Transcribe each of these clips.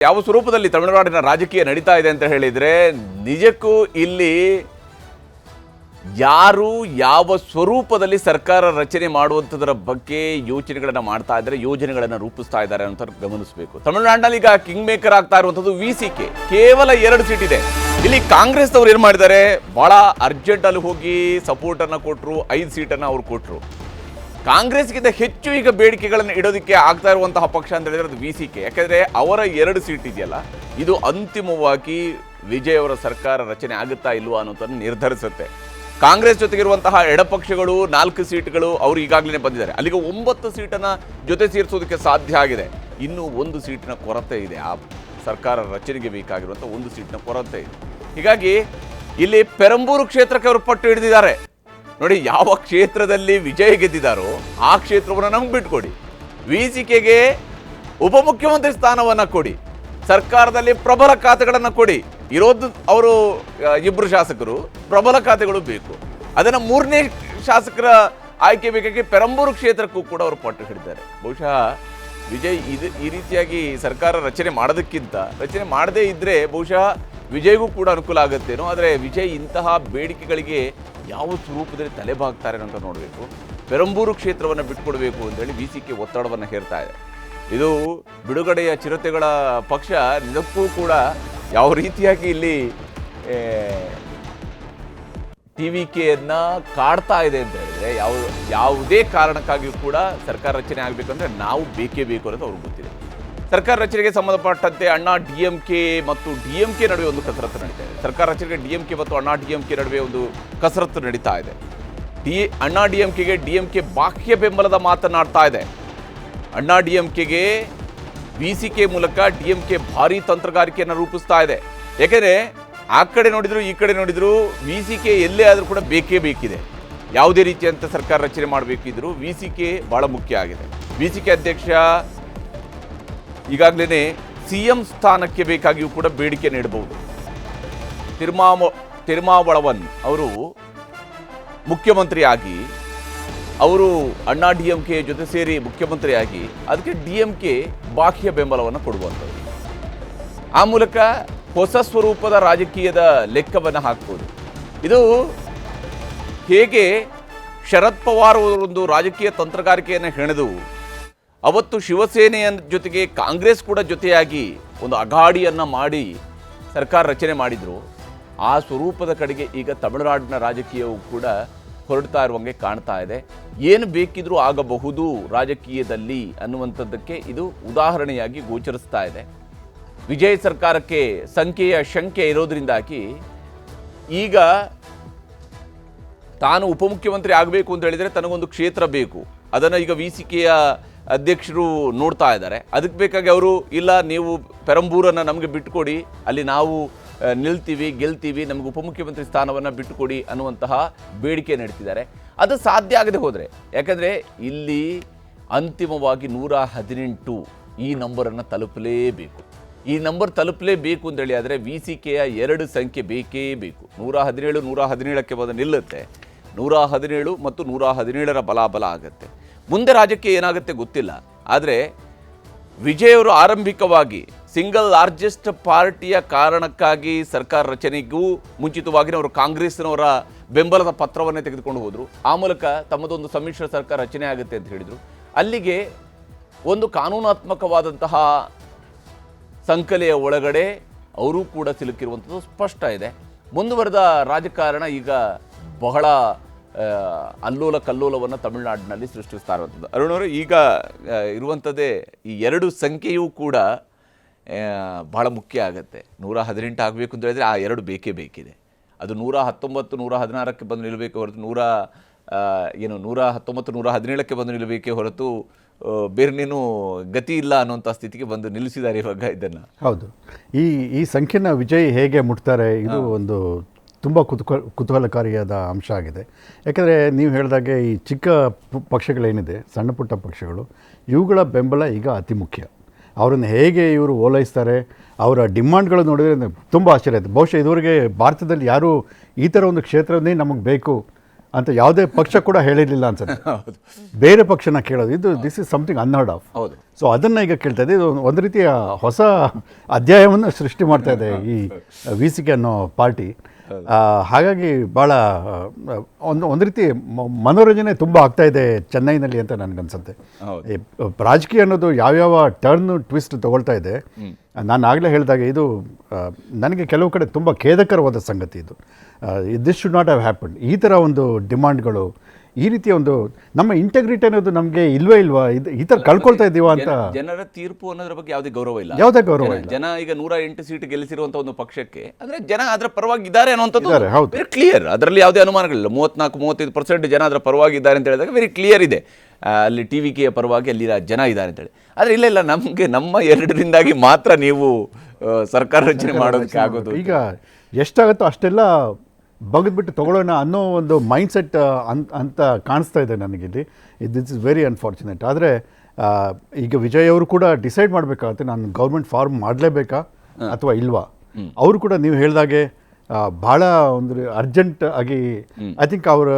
ಯಾವ ಸ್ವರೂಪದಲ್ಲಿ ತಮಿಳುನಾಡಿನ ರಾಜಕೀಯ ನಡೀತಾ ಇದೆ ಅಂತ ಹೇಳಿದ್ರೆ ನಿಜಕ್ಕೂ ಇಲ್ಲಿ ಯಾರು ಯಾವ ಸ್ವರೂಪದಲ್ಲಿ ಸರ್ಕಾರ ರಚನೆ ಮಾಡುವಂಥದ್ರ ಬಗ್ಗೆ ಯೋಚನೆಗಳನ್ನು ಮಾಡ್ತಾ ಇದ್ದಾರೆ, ಯೋಜನೆಗಳನ್ನು ರೂಪಿಸ್ತಾ ಇದ್ದಾರೆ ಅಂತ ಗಮನಿಸಬೇಕು. ತಮಿಳುನಾಡಿನಲ್ಲಿ ಈಗ ಕಿಂಗ್ ಮೇಕರ್ ಆಗ್ತಾ ಇರುವಂಥದ್ದು ವಿಸಿಕೆ. ಕೇವಲ 2 ಸೀಟ್ ಇದೆ. ಇಲ್ಲಿ ಕಾಂಗ್ರೆಸ್ ಅವರು ಏನು ಮಾಡಿದ್ದಾರೆ, ಬಹಳ ಅರ್ಜೆಂಟ್ ಅಲ್ಲಿ ಹೋಗಿ ಸಪೋರ್ಟ್ ಅನ್ನ ಕೊಟ್ಟರು, 5 ಸೀಟನ್ನು ಅವ್ರು ಕೊಟ್ಟರು. ಕಾಂಗ್ರೆಸ್ಗಿಂತ ಹೆಚ್ಚು ಈಗ ಬೇಡಿಕೆಗಳನ್ನು ಇಡೋದಕ್ಕೆ ಆಗ್ತಾ ಇರುವಂತಹ ಪಕ್ಷ ಅಂತ ಹೇಳಿದ್ರೆ ಅದು ವಿಸಿಕೆ. ಯಾಕಂದ್ರೆ ಅವರ 2 ಸೀಟ್ ಇದೆಯಲ್ಲ, ಇದು ಅಂತಿಮವಾಗಿ ವಿಜಯ್ ಅವರ ಸರ್ಕಾರ ರಚನೆ ಆಗುತ್ತಾ ಇಲ್ವಾ ಅನ್ನೋದನ್ನು ನಿರ್ಧರಿಸುತ್ತೆ. ಕಾಂಗ್ರೆಸ್ ಜೊತೆಗಿರುವಂತಹ ಎಡಪಕ್ಷಗಳು 4 ಸೀಟ್ಗಳು ಅವರು ಈಗಾಗಲೇ ಬಂದಿದ್ದಾರೆ. ಅಲ್ಲಿಗೆ 9 ಸೀಟನ್ನು ಜೊತೆ ಸೇರಿಸೋದಕ್ಕೆ ಸಾಧ್ಯ ಆಗಿದೆ. ಇನ್ನೂ 1 ಸೀಟಿನ ಕೊರತೆ ಇದೆ. ಆ ಸರ್ಕಾರ ರಚನೆಗೆ ಬೇಕಾಗಿರುವಂಥ 1 ಸೀಟಿನ ಕೊರತೆ ಇದೆ. ಹೀಗಾಗಿ ಇಲ್ಲಿ ಪೆರಂಬೂರು ಕ್ಷೇತ್ರಕ್ಕೆ ಅವರು ಪಟ್ಟು ಹಿಡಿದಿದ್ದಾರೆ. ನೋಡಿ, ಯಾವ ಕ್ಷೇತ್ರದಲ್ಲಿ ವಿಜಯ್ ಗೆದ್ದಿದ್ದಾರೋ ಆ ಕ್ಷೇತ್ರವನ್ನು ನಮ್ಗೆ ಬಿಟ್ಕೊಡಿ, ವಿಸಿಕೆಗೆ ಉಪಮುಖ್ಯಮಂತ್ರಿ ಸ್ಥಾನವನ್ನು ಕೊಡಿ, ಸರ್ಕಾರದಲ್ಲಿ ಪ್ರಬಲ ಖಾತೆಗಳನ್ನು ಕೊಡಿ. ಇರೋದು ಅವರು 2 ಶಾಸಕರು, ಪ್ರಬಲ ಖಾತೆಗಳು ಬೇಕು. ಅದನ್ನು 3ನೇ ಶಾಸಕರ ಆಯ್ಕೆ ಬೇಕಾಗಿ ಪೆರಂಬೂರು ಕ್ಷೇತ್ರಕ್ಕೂ ಕೂಡ ಅವರು ಪಟ್ಟು ಹಿಡಿದ್ದಾರೆ. ಬಹುಶಃ ವಿಜಯ್ ಈ ರೀತಿಯಾಗಿ ಸರ್ಕಾರ ರಚನೆ ಮಾಡೋದಕ್ಕಿಂತ ರಚನೆ ಮಾಡದೇ ಇದ್ದರೆ ಬಹುಶಃ ವಿಜಯ್ಗೂ ಕೂಡ ಅನುಕೂಲ ಆಗುತ್ತೇನೋ. ಆದರೆ ವಿಜಯ್ ಇಂತಹ ಬೇಡಿಕೆಗಳಿಗೆ ಯಾವ ಸ್ವರೂಪದಲ್ಲಿ ತಲೆಬಾಗ್ತಾರೆ ಅಂತ ನೋಡಬೇಕು. ಪೆರಂಬೂರು ಕ್ಷೇತ್ರವನ್ನು ಬಿಟ್ಕೊಡ್ಬೇಕು ಅಂತೇಳಿ ವಿಸಿಕೆ ಒತ್ತಡವನ್ನು ಹೇರ್ತಾ ಇದೆ. ಇದು ಬಿಡುಗಡೆಯ ಚಿರತೆಗಳ ಪಕ್ಷ ನಿಜಕ್ಕೂ ಕೂಡ ಯಾವ ರೀತಿಯಾಗಿ ಇಲ್ಲಿ TVKಯನ್ನ ಕಾಡ್ತಾ ಇದೆ ಅಂತ ಹೇಳಿದ್ರೆ, ಯಾವುದೇ ಕಾರಣಕ್ಕಾಗಿಯೂ ಕೂಡ ಸರ್ಕಾರ ರಚನೆ ಆಗಬೇಕಂದ್ರೆ ನಾವು ಬೇಕೇ ಬೇಕು ಅನ್ನೋದು ಅವ್ರಿಗೆ ಗೊತ್ತಿದೆ. ಸರ್ಕಾರ ರಚನೆಗೆ ಸಂಬಂಧಪಟ್ಟಂತೆ ಅಣ್ಣಾ DMK ಮತ್ತು DMK ನಡುವೆ ಒಂದು ಕಸರತ್ತು ನಡೀತಾ ಇದೆ. ಸರ್ಕಾರ ರಚನೆಗೆ DMK ಮತ್ತು ಅಣ್ಣಾ DMK ನಡುವೆ ಒಂದು ಕಸರತ್ತು ನಡೀತಾ ಇದೆ. ಅಣ್ಣಾ DMKಗೆ DMK ಬಾಹ್ಯ ಬೆಂಬಲದ ಮಾತನಾಡ್ತಾ ಇದೆ. ಅಣ್ಣಾ DMKಗೆ ವಿಸಿಕೆ ಮೂಲಕ DMK ಭಾರಿ ತಂತ್ರಗಾರಿಕೆಯನ್ನು ರೂಪಿಸ್ತಾ ಇದೆ. ಯಾಕೆಂದರೆ ಆ ಕಡೆ ನೋಡಿದ್ರು ಈ ಕಡೆ ನೋಡಿದ್ರು ವಿಸಿಕೆ ಎಲ್ಲೇ ಆದರೂ ಕೂಡ ಬೇಕೇ ಬೇಕಿದೆ. ಯಾವುದೇ ರೀತಿಯಂಥ ಸರ್ಕಾರ ರಚನೆ ಮಾಡಬೇಕಿದ್ರು ವಿಸಿಕೆ ಬಹಳ ಮುಖ್ಯ ಆಗಿದೆ. ವಿಸಿಕೆ ಅಧ್ಯಕ್ಷ ಈಗಾಗಲೇ CM ಸ್ಥಾನಕ್ಕೆ ಬೇಕಾಗಿಯೂ ಕೂಡ ಬೇಡಿಕೆ ನೀಡಬಹುದು. ತಿರುಮಾವಳವನ್ ಅವರು ಮುಖ್ಯಮಂತ್ರಿಯಾಗಿ, ಅವರು ಅಣ್ಣಾ DMK ಜೊತೆ ಸೇರಿ ಮುಖ್ಯಮಂತ್ರಿಯಾಗಿ, ಅದಕ್ಕೆ DMK ಬಾಹ್ಯ ಬೆಂಬಲವನ್ನು ಕೊಡುವಂಥದ್ದು. ಆ ಮೂಲಕ ಹೊಸ ಸ್ವರೂಪದ ರಾಜಕೀಯದ ಲೆಕ್ಕವನ್ನು ಹಾಕ್ಬೋದು. ಇದು ಹೇಗೆ ಶರದ್ ಪವಾರ್ ಅವರೊಂದು ರಾಜಕೀಯ ತಂತ್ರಗಾರಿಕೆಯನ್ನು ಹೆಣೆದು ಅವತ್ತು ಶಿವಸೇನೆಯ ಜೊತೆಗೆ ಕಾಂಗ್ರೆಸ್ ಕೂಡ ಜೊತೆಯಾಗಿ ಒಂದು ಅಗಾಡಿಯನ್ನು ಮಾಡಿ ಸರ್ಕಾರ ರಚನೆ ಮಾಡಿದ್ರು, ಆ ಸ್ವರೂಪದ ಕಡೆಗೆ ಈಗ ತಮಿಳುನಾಡಿನ ರಾಜಕೀಯವು ಕೂಡ ಹೊರಡ್ತಾ ಇರುವಂಗೆ ಕಾಣ್ತಾ ಇದೆ. ಏನು ಬೇಕಿದ್ರೂ ಆಗಬಹುದು ರಾಜಕೀಯದಲ್ಲಿ ಅನ್ನುವಂಥದ್ದಕ್ಕೆ ಇದು ಉದಾಹರಣೆಯಾಗಿ ಗೋಚರಿಸ್ತಾ ಇದೆ. ವಿಜಯ್ ಸರ್ಕಾರಕ್ಕೆ ಸಂಖ್ಯೆಯ ಶಂಕೆ ಇರೋದ್ರಿಂದಾಗಿ ಈಗ ತಾನು ಉಪಮುಖ್ಯಮಂತ್ರಿ ಆಗಬೇಕು ಅಂತ ಹೇಳಿದರೆ ತನಗೊಂದು ಕ್ಷೇತ್ರ ಬೇಕು. ಅದನ್ನು ಈಗ ವಿಸಿಕೆಯ ಅಧ್ಯಕ್ಷರು ನೋಡ್ತಾ ಇದ್ದಾರೆ. ಅದಕ್ಕೆ ಬೇಕಾಗಿ ಅವರು ಇಲ್ಲ, ನೀವು ಪೆರಂಬೂರನ್ನು ನಮಗೆ ಬಿಟ್ಟುಕೊಡಿ, ಅಲ್ಲಿ ನಾವು ನಿಲ್ತೀವಿ, ಗೆಲ್ತೀವಿ, ನಮಗೆ ಉಪಮುಖ್ಯಮಂತ್ರಿ ಸ್ಥಾನವನ್ನು ಬಿಟ್ಟುಕೊಡಿ ಅನ್ನುವಂತಹ ಬೇಡಿಕೆ ನಡೆಸಿದ್ದಾರೆ. ಅದು ಸಾಧ್ಯ ಆಗದೆ ಹೋದರೆ, ಯಾಕಂದರೆ ಇಲ್ಲಿ ಅಂತಿಮವಾಗಿ 118 ಈ ನಂಬರನ್ನು ತಲುಪಲೇಬೇಕು. ಈ ನಂಬರ್ ತಲುಪಲೇಬೇಕು ಅಂತೇಳಿ ಆದರೆ ವಿಸಿಕೆಯ 2 ಸಂಖ್ಯೆ ಬೇಕೇ ಬೇಕು. 117 117ಕ್ಕೆ ಬಂದು ನಿಲ್ಲುತ್ತೆ. 117 ಮತ್ತು 117ರ ಬಲಾಬಲ ಆಗುತ್ತೆ. ಮುಂದೆ ರಾಜ್ಯಕ್ಕೆ ಏನಾಗುತ್ತೆ ಗೊತ್ತಿಲ್ಲ. ಆದರೆ ವಿಜಯ್ ಅವರು ಆರಂಭಿಕವಾಗಿ ಸಿಂಗಲ್ ಲಾರ್ಜೆಸ್ಟ್ ಪಾರ್ಟಿಯ ಕಾರಣಕ್ಕಾಗಿ ಸರ್ಕಾರ ರಚನೆಗೂ ಮುಂಚಿತವಾಗಿ ಅವರು ಕಾಂಗ್ರೆಸ್ನವರ ಬೆಂಬಲದ ಪತ್ರವನ್ನೇ ತೆಗೆದುಕೊಂಡು ಹೋದರು. ಆ ಮೂಲಕ ತಮ್ಮದೊಂದು ಸಮ್ಮಿಶ್ರ ಸರ್ಕಾರ ರಚನೆ ಆಗುತ್ತೆ ಅಂತ ಹೇಳಿದರು. ಅಲ್ಲಿಗೆ ಒಂದು ಕಾನೂನಾತ್ಮಕವಾದಂತಹ ಸಂಕಲೆಯ ಒಳಗಡೆ ಅವರೂ ಕೂಡ ಸಿಲುಕಿರುವಂಥದ್ದು ಸ್ಪಷ್ಟ ಇದೆ. ಮುಂದುವರೆದ ರಾಜಕಾರಣ ಈಗ ಬಹಳ ಅಲ್ಲೋಲ ಕಲ್ಲೋಲವನ್ನು ತಮಿಳುನಾಡಿನಲ್ಲಿ ಸೃಷ್ಟಿಸ್ತಾ ಇರುವಂಥದ್ದು. ಅರುಣ್ ಅವರು, ಈಗ ಇರುವಂಥದ್ದೇ ಈ 2 ಸಂಖ್ಯೆಯೂ ಕೂಡ ಬಹಳ ಮುಖ್ಯ ಆಗುತ್ತೆ. 118 ಆಗಬೇಕು ಅಂತ ಹೇಳಿದ್ರೆ ಆ 2 ಬೇಕೇ ಬೇಕಿದೆ. ಅದು 119 116ಕ್ಕೆ ಬಂದು ನಿಲ್ಲಬೇಕೆ ಹೊರತು 119 117ಕ್ಕೆ ಬಂದು ನಿಲ್ಲಬೇಕೇ ಹೊರತು ಬೇರೆನೇನು ಗತಿ ಇಲ್ಲ ಅನ್ನುವಂಥ ಸ್ಥಿತಿಗೆ ಬಂದು ನಿಲ್ಲಿಸಿದ್ದಾರೆ ಇವಾಗ ಇದನ್ನು. ಹೌದು, ಈ ಸಂಖ್ಯೆನ ವಿಜಯ್ ಹೇಗೆ ಮುಟ್ತಾರೆ, ಇದು ಒಂದು ತುಂಬ ಕುತೂಹಲಕಾರಿಯಾದ ಅಂಶ ಆಗಿದೆ. ಯಾಕಂದರೆ ನೀವು ಹೇಳಿದಾಗೆ ಈ ಚಿಕ್ಕ ಪಕ್ಷಗಳೇನಿದೆ, ಸಣ್ಣ ಪುಟ್ಟ ಪಕ್ಷಗಳು, ಇವುಗಳ ಬೆಂಬಲ ಈಗ ಅತಿ ಮುಖ್ಯ. ಅವರನ್ನು ಹೇಗೆ ಇವರು ಓಲೈಸ್ತಾರೆ, ಅವರ ಡಿಮಾಂಡ್ಗಳು ನೋಡಿದರೆ ತುಂಬ ಆಶ್ಚರ್ಯ ಆಯಿತು. ಬಹುಶಃ ಇದುವರೆಗೆ ಭಾರತದಲ್ಲಿ ಯಾರೂ ಈ ಥರ ಒಂದು ಕ್ಷೇತ್ರವನ್ನೇ ನಮಗೆ ಬೇಕು, ಅಂತ ಯಾವುದೇ ಪಕ್ಷ ಕೂಡ ಹೇಳಿರಲಿಲ್ಲ ಅನ್ಸುತ್ತೆ. ಹೌದು ಬೇರೆ ಪಕ್ಷನ ಕೇಳೋದು, ಇದು this is something unheard of. ಹೌದು. ಸೊ ಅದನ್ನು ಈಗ ಕೇಳ್ತಾ ಇದೆ. ಇದು ಒಂದು ರೀತಿಯ ಹೊಸ ಅಧ್ಯಾಯವನ್ನು ಸೃಷ್ಟಿ ಮಾಡ್ತಾ ಇದೆ ಈ VCK ಅನ್ನೋ ಪಾರ್ಟಿ. ಹಾಗಾಗಿ ಭಾಳ ಒಂದು ರೀತಿ ಮನೋರಂಜನೆ ತುಂಬ ಆಗ್ತಾ ಇದೆ ಚೆನ್ನೈನಲ್ಲಿ ಅಂತ ನನಗನ್ಸುತ್ತೆ. ಈ ರಾಜಕೀಯ ಅನ್ನೋದು ಯಾವ್ಯಾವ ಟರ್ನ್ ಟ್ವಿಸ್ಟ್ ತಗೊಳ್ತಾ ಇದೆ. ನಾನು ಆಗಲೇ ಹೇಳಿದಾಗ ಇದು ನನಗೆ ಕೆಲವು ಕಡೆ ತುಂಬ ಖೇದಕರವಾದ ಸಂಗತಿ. ಇದು this should not have happen. ಈ ಥರ ಒಂದು ಡಿಮಾಂಡ್ಗಳು, ಈ ರೀತಿಯ ಒಂದು ನಮ್ಮ ಇಂಟೆಗ್ರಿಟಿ ಅನ್ನೋದು ನಮಗೆ ಇಲ್ವೇ ಇಲ್ವಾ, ಈ ಥರ ಕಳ್ಕೊಳ್ತಾ ಇದ್ದೀವ ಅಂತ. ಜನರ ತೀರ್ಪು ಅನ್ನೋದ್ರ ಬಗ್ಗೆ ಯಾವುದೇ ಗೌರವ ಇಲ್ಲ. ಯಾವುದೇ ಗೌರವ ಇಲ್ಲ. ಜನ ಈಗ 108 ಸೀಟ್ ಗೆಲ್ಲಿಸಿರುವಂತ ಒಂದು ಪಕ್ಷಕ್ಕೆ ಅಂದ್ರೆ ಜನ ಅದರ ಪರವಾಗಿ ಇದ್ದಾರೆ ಅನ್ನುವಂಥದ್ದು ಹೌದು. Very clear. ಅದರಲ್ಲಿ ಯಾವುದೇ ಅನುಮಾನಗಳಿಲ್ಲ. 34-35% ಜನ ಅದರ ಪರವಾಗಿ ಇದ್ದಾರೆ ಅಂತ ಹೇಳಿದಾಗ ವೆರಿ ಕ್ಲಿಯರ್ ಇದೆ. ಅಲ್ಲಿ TVKಯ ಪರವಾಗಿ ಅಲ್ಲಿ ಜನ ಇದ್ದಾರೆ ಅಂತೇಳಿ. ಆದರೆ ಇಲ್ಲ ನಮಗೆ ನಮ್ಮ 2ರಿಂದಾಗಿ ಮಾತ್ರ ನೀವು ಸರ್ಕಾರ ರಚನೆ ಮಾಡೋದಕ್ಕೆ ಆಗೋದು. ಈಗ ಎಷ್ಟಾಗುತ್ತೋ ಅಷ್ಟೆಲ್ಲ ಬಗೆದ್ಬಿಟ್ಟು ತಗೊಳ್ಳೋಣ ಅನ್ನೋ ಒಂದು ಮೈಂಡ್ಸೆಟ್ ಅಂತ ಕಾಣಿಸ್ತಾ ಇದೆ ನನಗಿಲ್ಲಿ. This is very unfortunate. ಆದರೆ ಈಗ ವಿಜಯ್ ಅವರು ಕೂಡ ಡಿಸೈಡ್ ಮಾಡಬೇಕಾಗುತ್ತೆ, ನಾನು ಗೌರ್ಮೆಂಟ್ ಫಾರ್ಮ್ ಮಾಡಲೇಬೇಕಾ ಅಥವಾ ಇಲ್ವಾ. ಅವರು ಕೂಡ ನೀವು ಹೇಳಿದಾಗೆ ಭಾಳ ಒಂದು ಅರ್ಜೆಂಟ್ ಆಗಿ ಐ ಥಿಂಕ್ ಅವರು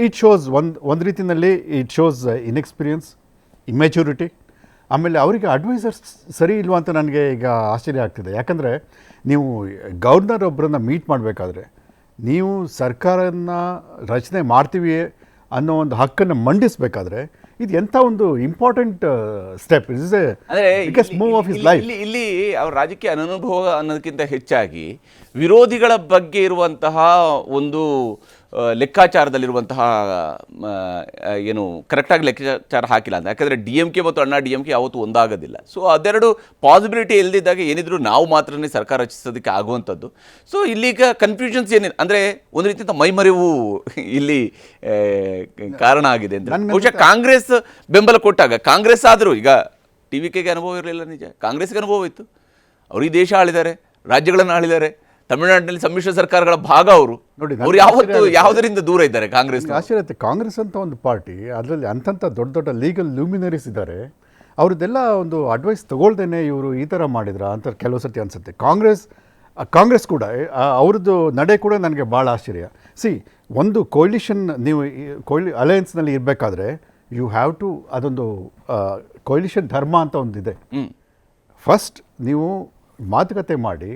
ಇಟ್ ಶೋಸ್ ಒಂದು ರೀತಿಯಲ್ಲಿ ಇಟ್ ಶೋಸ್ ಇನ್ಎಕ್ಸ್ಪೀರಿಯನ್ಸ್, ಇಮ್ಮೆಚ್ಯೂರಿಟಿ. ಆಮೇಲೆ ಅವರಿಗೆ ಅಡ್ವೈಸರ್ಸ್ ಸರಿ ಇಲ್ವಾ ಅಂತ ನನಗೆ ಈಗ ಆಶ್ಚರ್ಯ ಆಗ್ತಿದೆ. ಯಾಕಂದರೆ ನೀವು ಗವರ್ನರ್ ಒಬ್ಬರನ್ನ ಮೀಟ್ ಮಾಡಬೇಕಾದ್ರೆ, ನೀವು ಸರ್ಕಾರನ ರಚನೆ ಮಾಡ್ತೀವಿ ಅನ್ನೋ ಒಂದು ಹಕ್ಕನ್ನು ಮಂಡಿಸಬೇಕಾದ್ರೆ ಇದು ಎಂಥ ಒಂದು important step. Biggest move of his life. ಇಲ್ಲಿ ಅವ್ರ ರಾಜಕೀಯ ಅನನುಭವ ಅನ್ನೋದಕ್ಕಿಂತ ಹೆಚ್ಚಾಗಿ ವಿರೋಧಿಗಳ ಬಗ್ಗೆ ಇರುವಂತಹ ಒಂದು ಲೆಕ್ಕಾಚಾರದಲ್ಲಿರುವಂತಹ ಏನು ಕರೆಕ್ಟಾಗಿ ಲೆಕ್ಕಾಚಾರ ಹಾಕಿಲ್ಲ ಅಂತ. ಯಾಕಂದರೆ DMK ಮತ್ತು ಅಣ್ಣಾ DMK ಯಾವತ್ತೂ ಒಂದಾಗೋದಿಲ್ಲ. ಸೊ ಅದೆರಡು ಪಾಸಿಬಿಲಿಟಿ ಇಲ್ಲದಿದ್ದಾಗ ಏನಿದ್ರು ನಾವು ಮಾತ್ರನೇ ಸರ್ಕಾರ ರಚಿಸೋದಕ್ಕೆ ಆಗುವಂಥದ್ದು. ಸೊ ಇಲ್ಲಿಗ ಕನ್ಫ್ಯೂಷನ್ಸ್ ಏನಿಲ್ಲ, ಅಂದರೆ ಒಂದು ರೀತಿಯ ಮೈಮರಿವು ಇಲ್ಲಿ ಕಾರಣ ಆಗಿದೆ ಅಂತ. ಬಹುಶಃ ಕಾಂಗ್ರೆಸ್ ಬೆಂಬಲ ಕೊಟ್ಟಾಗ, ಕಾಂಗ್ರೆಸ್ ಆದರೂ ಈಗ TVKಗೆ ಅನುಭವ ಇರಲಿಲ್ಲ, ನಿಜ. ಕಾಂಗ್ರೆಸ್ಗೆ ಅನುಭವ ಇತ್ತು. ಅವರು ಈ ದೇಶ ಆಳಿದ್ದಾರೆ, ರಾಜ್ಯಗಳನ್ನು ಆಳಿದ್ದಾರೆ. ತಮಿಳುನಾಡಿನಲ್ಲಿ ಸಮ್ಮಿಶ್ರ ಸರ್ಕಾರಗಳ ಭಾಗ ಅವರು ನೋಡಿ. ಅವ್ರು ಯಾವತ್ತು ಯಾವುದರಿಂದ ದೂರ ಇದ್ದಾರೆ ಕಾಂಗ್ರೆಸ್. ಆಶ್ಚರ್ಯ. ಕಾಂಗ್ರೆಸ್ ಅಂತ ಒಂದು ಪಾರ್ಟಿ, ಅದರಲ್ಲಿ ಅಂಥ ದೊಡ್ಡ ದೊಡ್ಡ ಲೀಗಲ್ ಲೂಮಿನರೀಸ್ ಇದ್ದಾರೆ. ಅವ್ರದ್ದೆಲ್ಲ ಒಂದು ಅಡ್ವೈಸ್ ತಗೊಳ್ದೇನೆ ಇವರು ಈ ಥರ ಮಾಡಿದ್ರ ಅಂತ ಕೆಲವು ಸರ್ತಿ ಅನಿಸುತ್ತೆ. ಕಾಂಗ್ರೆಸ್ ಕೂಡ ಅವ್ರದ್ದು ನಡೆ ಕೂಡ ನನಗೆ ಭಾಳ ಆಶ್ಚರ್ಯ. ಒಂದು ಕೊಯ್ಲಿಷನ್, ನೀವು ಅಲಯನ್ಸ್ನಲ್ಲಿ ಇರಬೇಕಾದ್ರೆ ಯು ಹ್ಯಾವ್ ಟು, ಅದೊಂದು ಕೊಯ್ಲಿಷನ್ ಧರ್ಮ ಅಂತ ಒಂದಿದೆ. ಫಸ್ಟ್ ನೀವು ಮಾತುಕತೆ ಮಾಡಿ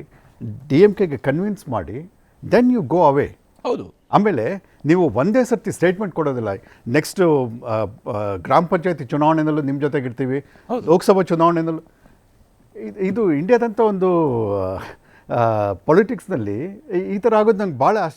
DMKಗೆ ಕನ್ವಿನ್ಸ್ ಮಾಡಿ, ದೆನ್ ಯು ಗೋ ಅವೇ. ಹೌದು. ಆಮೇಲೆ ನೀವು ಒಂದೇ ಸರ್ತಿ ಸ್ಟೇಟ್ಮೆಂಟ್ ಕೊಡೋದಿಲ್ಲ. ನೆಕ್ಸ್ಟು ಗ್ರಾಮ ಪಂಚಾಯತಿ ಚುನಾವಣೆಯಲ್ಲೂ ನಿಮ್ಮ ಜೊತೆಗಿರ್ತೀವಿ, ಲೋಕಸಭಾ ಚುನಾವಣೆಯಲ್ಲೂ. ಇದು ಇಂಡಿಯಾದಂಥ ಒಂದು ಪೊಲಿಟಿಕ್ಸ್ನಲ್ಲಿ ಈ ಥರ ಆಗೋದು ನಂಗೆ ಭಾಳ ಆಶ್ಚರ್ಯ.